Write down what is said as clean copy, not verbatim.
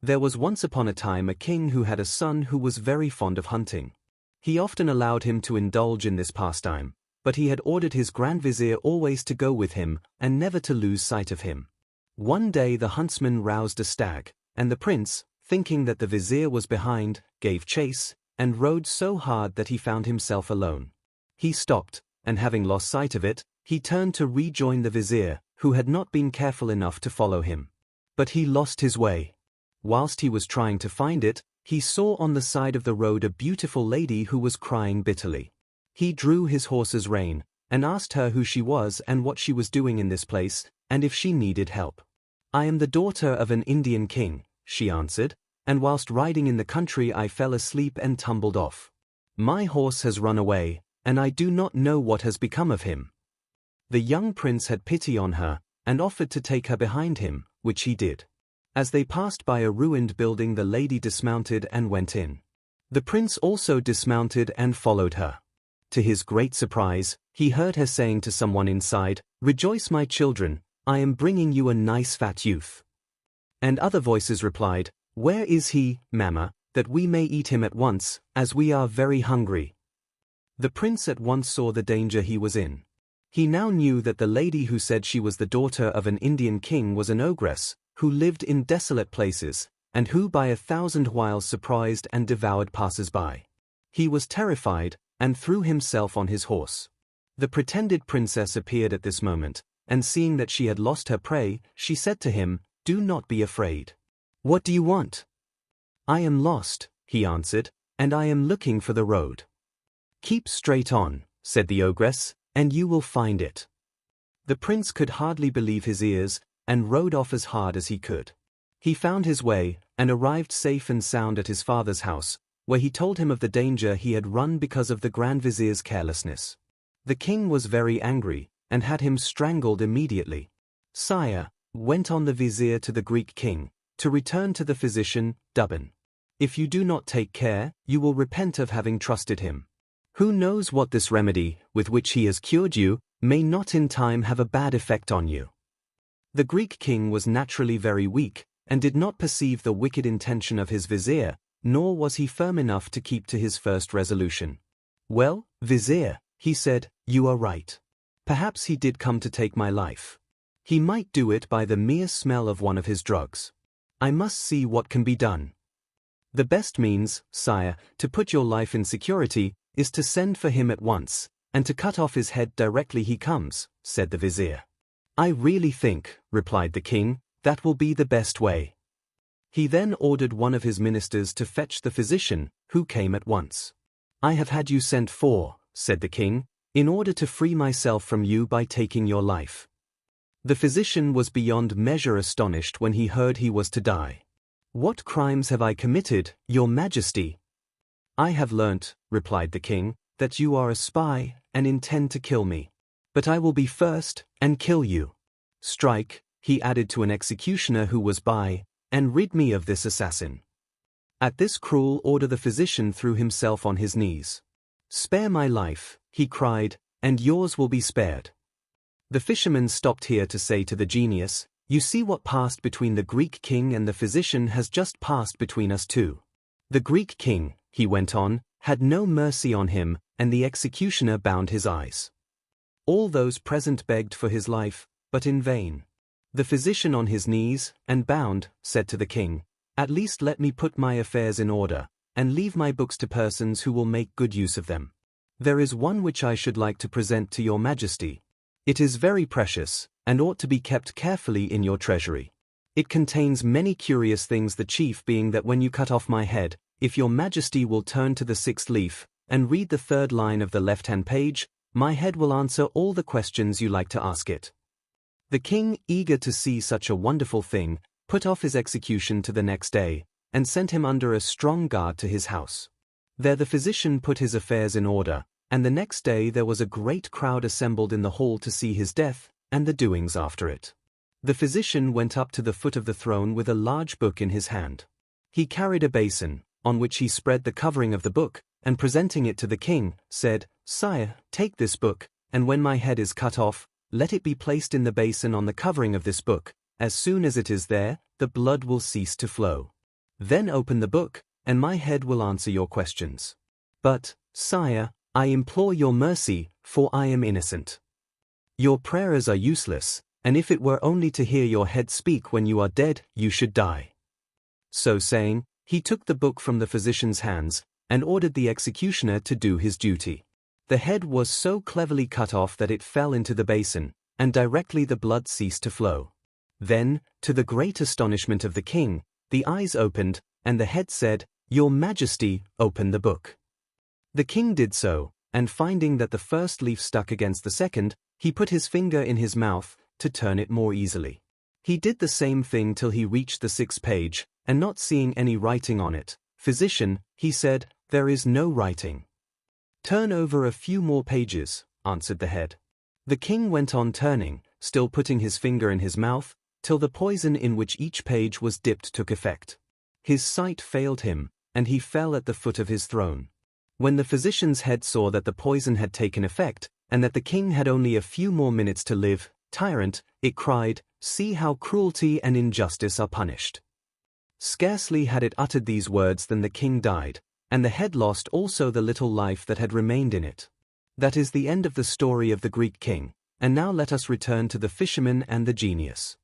There was once upon a time a king who had a son who was very fond of hunting. He often allowed him to indulge in this pastime, but he had ordered his Grand Vizier always to go with him and never to lose sight of him. One day the huntsman roused a stag, and the prince, thinking that the vizier was behind, gave chase, and rode so hard that he found himself alone. He stopped, and having lost sight of it, he turned to rejoin the vizier, who had not been careful enough to follow him. But he lost his way. Whilst he was trying to find it, he saw on the side of the road a beautiful lady who was crying bitterly. He drew his horse's rein, and asked her who she was and what she was doing in this place, and if she needed help. "I am the daughter of an Indian king," she answered, "and whilst riding in the country I fell asleep and tumbled off. My horse has run away, and I do not know what has become of him." The young prince had pity on her, and offered to take her behind him, which he did. As they passed by a ruined building, the lady dismounted and went in. The prince also dismounted and followed her. To his great surprise, he heard her saying to someone inside, "Rejoice, my children, I am bringing you a nice fat youth." And other voices replied, "Where is he, mamma, that we may eat him at once, as we are very hungry?" The prince at once saw the danger he was in. He now knew that the lady who said she was the daughter of an Indian king was an ogress, who lived in desolate places, and who by 1,000 wiles surprised and devoured passers-by. He was terrified, and threw himself on his horse. The pretended princess appeared at this moment, and seeing that she had lost her prey, she said to him, "Do not be afraid. What do you want?" "I am lost," he answered, "and I am looking for the road." "Keep straight on," said the ogress, "and you will find it." The prince could hardly believe his ears, and rode off as hard as he could. He found his way, and arrived safe and sound at his father's house, where he told him of the danger he had run because of the Grand Vizier's carelessness. The king was very angry, and had him strangled immediately. "Sire," went on the vizier to the Greek king, "to return to the physician, Dubin. If you do not take care, you will repent of having trusted him. Who knows what this remedy, with which he has cured you, may not in time have a bad effect on you." The Greek king was naturally very weak, and did not perceive the wicked intention of his vizier, nor was he firm enough to keep to his first resolution. "Well, vizier," he said, "you are right. Perhaps he did come to take my life. He might do it by the mere smell of one of his drugs. I must see what can be done." "The best means, sire, to put your life in security, is to send for him at once, and to cut off his head directly he comes," said the vizier. "I really think," replied the king, "that will be the best way." He then ordered one of his ministers to fetch the physician, who came at once. "I have had you sent for," said the king, "in order to free myself from you by taking your life." The physician was beyond measure astonished when he heard he was to die. "What crimes have I committed, your majesty?" "I have learnt," replied the king, "that you are a spy, and intend to kill me. But I will be first, and kill you. Strike," he added to an executioner who was by, "and rid me of this assassin." At this cruel order the physician threw himself on his knees. "Spare my life," he cried, "and yours will be spared." The fisherman stopped here to say to the genius, "You see what passed between the Greek king and the physician has just passed between us too. The Greek king," he went on, "had no mercy on him, and the executioner bound his eyes. All those present begged for his life, but in vain. The physician on his knees, and bound, said to the king, 'At least let me put my affairs in order, and leave my books to persons who will make good use of them. There is one which I should like to present to your majesty. It is very precious, and ought to be kept carefully in your treasury. It contains many curious things, the chief being that when you cut off my head, if your majesty will turn to the 6th leaf, and read the 3rd line of the left-hand page, my head will answer all the questions you like to ask it.' The king, eager to see such a wonderful thing, put off his execution to the next day, and sent him under a strong guard to his house. There the physician put his affairs in order, and the next day there was a great crowd assembled in the hall to see his death, and the doings after it. The physician went up to the foot of the throne with a large book in his hand. He carried a basin, on which he spread the covering of the book, and presenting it to the king, said, 'Sire, take this book, and when my head is cut off, let it be placed in the basin on the covering of this book. As soon as it is there, the blood will cease to flow. Then open the book, and my head will answer your questions. But, sire, I implore your mercy, for I am innocent. Your prayers are useless, and if it were only to hear your head speak when you are dead, you should die." So saying, he took the book from the physician's hands, and ordered the executioner to do his duty. The head was so cleverly cut off that it fell into the basin, and directly the blood ceased to flow. Then, to the great astonishment of the king, the eyes opened, and the head said, "Your Majesty, open the book." The king did so, and finding that the first leaf stuck against the second, he put his finger in his mouth, to turn it more easily. He did the same thing till he reached the 6th page, and not seeing any writing on it, "Physician," he said, "there is no writing." "Turn over a few more pages," answered the head. The king went on turning, still putting his finger in his mouth, till the poison in which each page was dipped took effect. His sight failed him, and he fell at the foot of his throne. When the physician's head saw that the poison had taken effect, and that the king had only a few more minutes to live, "Tyrant," it cried, "see how cruelty and injustice are punished." Scarcely had it uttered these words than the king died, and the head lost also the little life that had remained in it. That is the end of the story of the Greek king, and now let us return to the fisherman and the genius.